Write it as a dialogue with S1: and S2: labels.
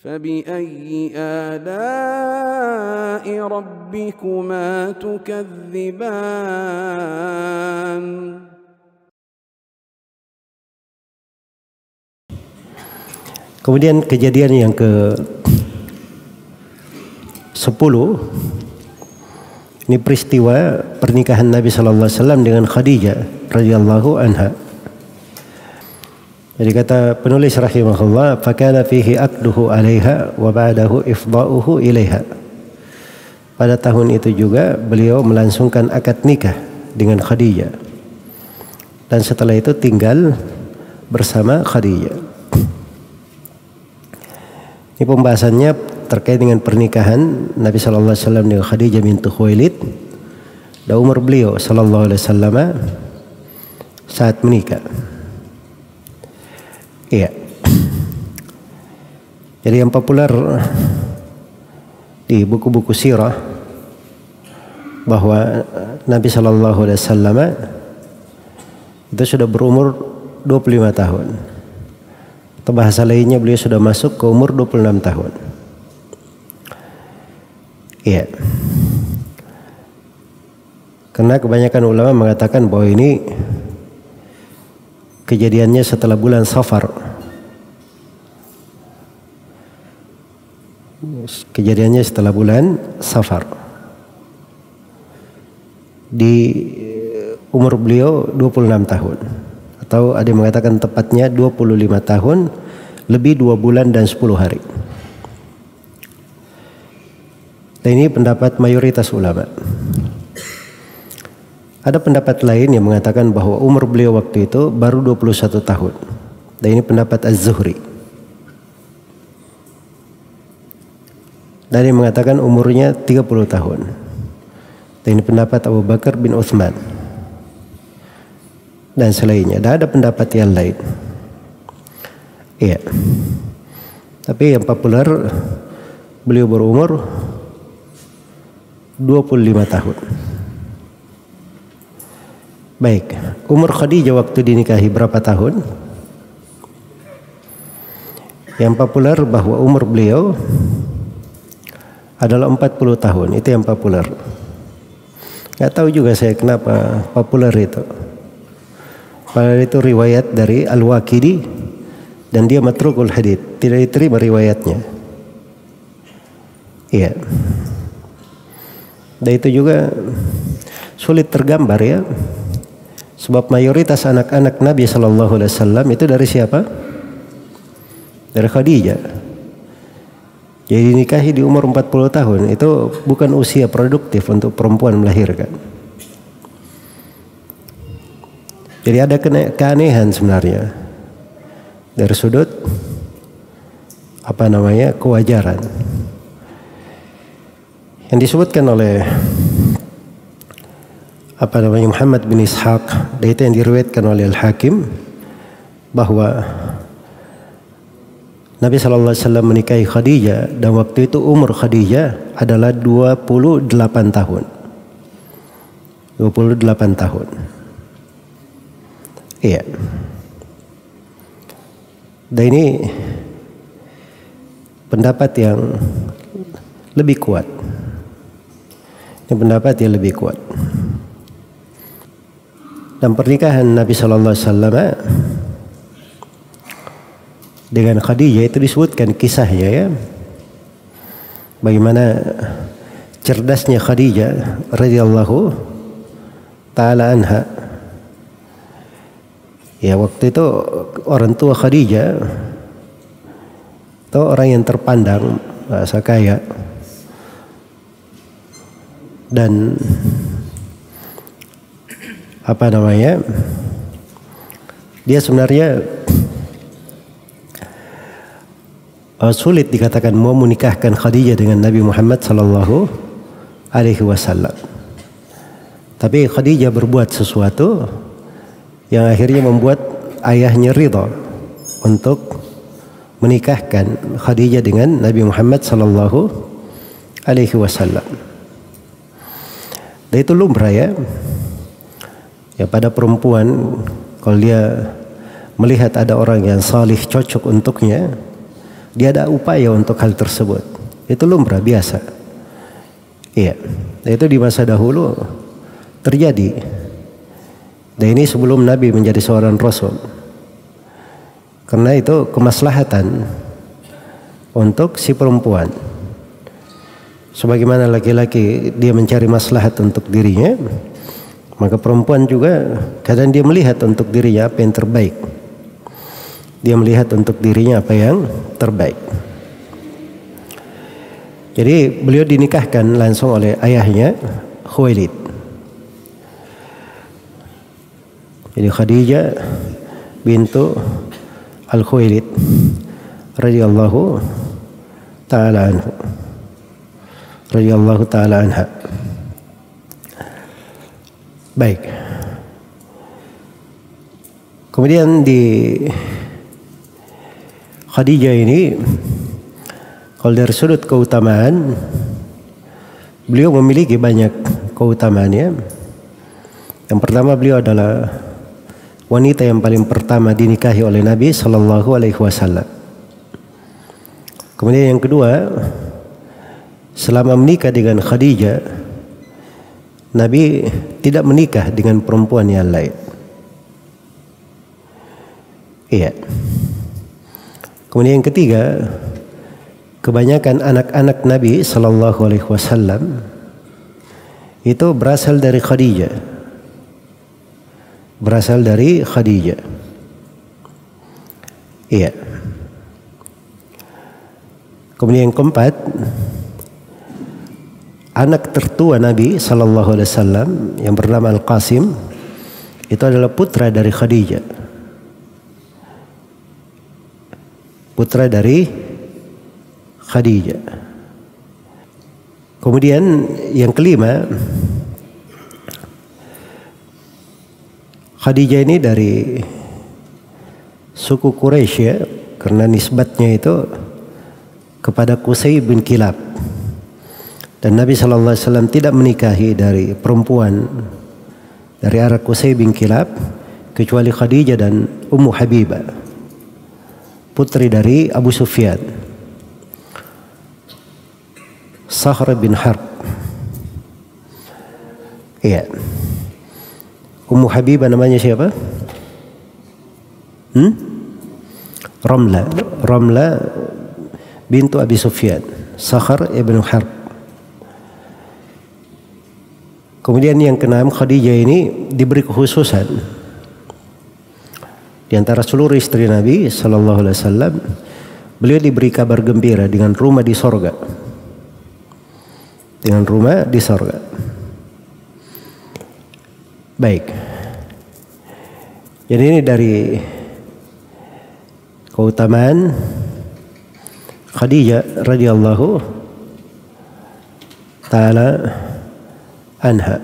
S1: فبأي آلاء ربكما تكذبان.
S2: Kemudian kejadian yang ke-10, ini peristiwa pernikahan Nabi sallallahu alaihi wasallam dengan Khadijah radhiyallahu anha. Jadi kata penulis rahimahullah, fakana fihi aqduhu 'alaiha wa ba'dahu ifda'uhu ilaiha. Pada tahun itu juga beliau melangsungkan akad nikah dengan Khadijah. Dan setelah itu tinggal bersama Khadijah. Ini pembahasannya terkait dengan pernikahan Nabi sallallahu alaihi wasallam dengan Khadijah bintu Khuwailid dan umur beliau sallallahu alaihi wasallam saat menikah. Iya. Jadi yang populer di buku-buku sirah bahwa Nabi sallallahu alaihi wasallam itu sudah berumur 25 tahun. Atau bahasa lainnya beliau sudah masuk ke umur 26 tahun. Iya. Karena kebanyakan ulama mengatakan bahwa ini kejadiannya setelah bulan Safar. Kejadiannya setelah bulan Safar. Di umur beliau 26 tahun. Atau ada yang mengatakan tepatnya 25 tahun lebih 2 bulan dan 10 hari. Dan ini pendapat mayoritas ulama. Ada pendapat lain yang mengatakan bahwa umur beliau waktu itu baru 21 tahun. Dan ini pendapat Az-Zuhri. Dan yang mengatakan umurnya 30 tahun. Dan ini pendapat Abu Bakar bin Utsman. Dan selainnya. Dan ada pendapat yang lain. Iya. Tapi yang populer beliau berumur 25 tahun. Baik, umur Khadijah waktu dinikahi berapa tahun? Yang populer bahwa umur beliau adalah 40 tahun. Itu yang populer. Gak tahu juga saya kenapa populer itu. Padahal itu riwayat dari Al-Waqidi dan dia matrukul hadits, tidak diterima riwayatnya. Iya. Dan itu juga sulit tergambar ya. Sebab mayoritas anak-anak Nabi sallallahu alaihi wasallam itu dari siapa? Dari Khadijah. Jadi nikahi di umur 40 tahun itu bukan usia produktif untuk perempuan melahirkan. Jadi ada keanehan sebenarnya dari sudut kewajaran. Yang disebutkan oleh Muhammad bin Ishaq, dan itu yang diriwayatkan oleh Al-Hakim, bahwa Nabi sallallahu alaihi wasallam menikahi Khadijah dan waktu itu umur Khadijah adalah 28 tahun. 28 tahun. Iya. Dan ini pendapat yang lebih kuat. Ini pendapat yang lebih kuat. Dan pernikahan Nabi sallallahu alaihi wasallam dengan Khadijah itu disebutkan kisahnya ya. Bagaimana cerdasnya Khadijah radhiyallahu taala anha. Ya, waktu itu orang tua Khadijah itu orang yang terpandang, bahasa kaya. Dan dia sebenarnya sulit dikatakan mau menikahkan Khadijah dengan Nabi Muhammad sallallahu alaihi wasallam. Tapi Khadijah berbuat sesuatu yang akhirnya membuat ayahnya ridha untuk menikahkan Khadijah dengan Nabi Muhammad sallallahu alaihi wasallam. Dan itu lumrah ya. Ya, pada perempuan kalau dia melihat ada orang yang salih cocok untuknya, dia ada upaya untuk hal tersebut. Itu lumrah biasa. Iya, itu di masa dahulu terjadi. Dan ini sebelum Nabi menjadi seorang Rasul. Karena itu kemaslahatan untuk si perempuan. Sebagaimana laki-laki dia mencari maslahat untuk dirinya, maka perempuan juga kadang dia melihat untuk dirinya apa yang terbaik. Dia melihat untuk dirinya apa yang terbaik. Jadi beliau dinikahkan langsung oleh ayahnya Khuwailid. Jadi Khadijah bintu Al-Khuwailid radhiyallahu taala anhu. Radhiyallahu taala anha. Baik. Kemudian di Khadijah ini, kalau dari sudut keutamaan, beliau memiliki banyak keutamaannya. Yang pertama, beliau adalah wanita yang paling pertama dinikahi oleh Nabi Sallallahu Alaihi Wasallam. Kemudian yang kedua, selama menikah dengan Khadijah, Nabi tidak menikah dengan perempuan yang lain. Iya. Kemudian yang ketiga, kebanyakan anak-anak Nabi Sallallahu Alaihi Wasallam itu berasal dari Khadijah. Berasal dari Khadijah. Iya. Kemudian yang keempat, anak tertua Nabi Sallallahu Alaihi Wasallam yang bernama Al-Qasim itu adalah putra dari Khadijah. Putra dari Khadijah. Kemudian yang kelima, Khadijah ini dari suku Quraisy ya, karena nisbatnya itu kepada Qusay bin Kilab. Dan Nabi Sallallahu Alaihi Wasallam tidak menikahi dari perempuan dari arah Qusay bin Kilab kecuali Khadijah dan Ummu Habibah, putri dari Abu Sufyan, Sahr bin Harb. Iya. Ummu Habibah namanya siapa? Ramla bintu Abi Sufyan, Sahr ibn Harb. Kemudian yang keenam, Khadijah ini diberi kekhususan di antara seluruh istri Nabi Sallallahu Alaihi Wasallam. Beliau diberi kabar gembira dengan rumah di sorga. Dengan rumah di sorga. Baik. Jadi ini dari keutamaan Khadijah radhiyallahu taala anha.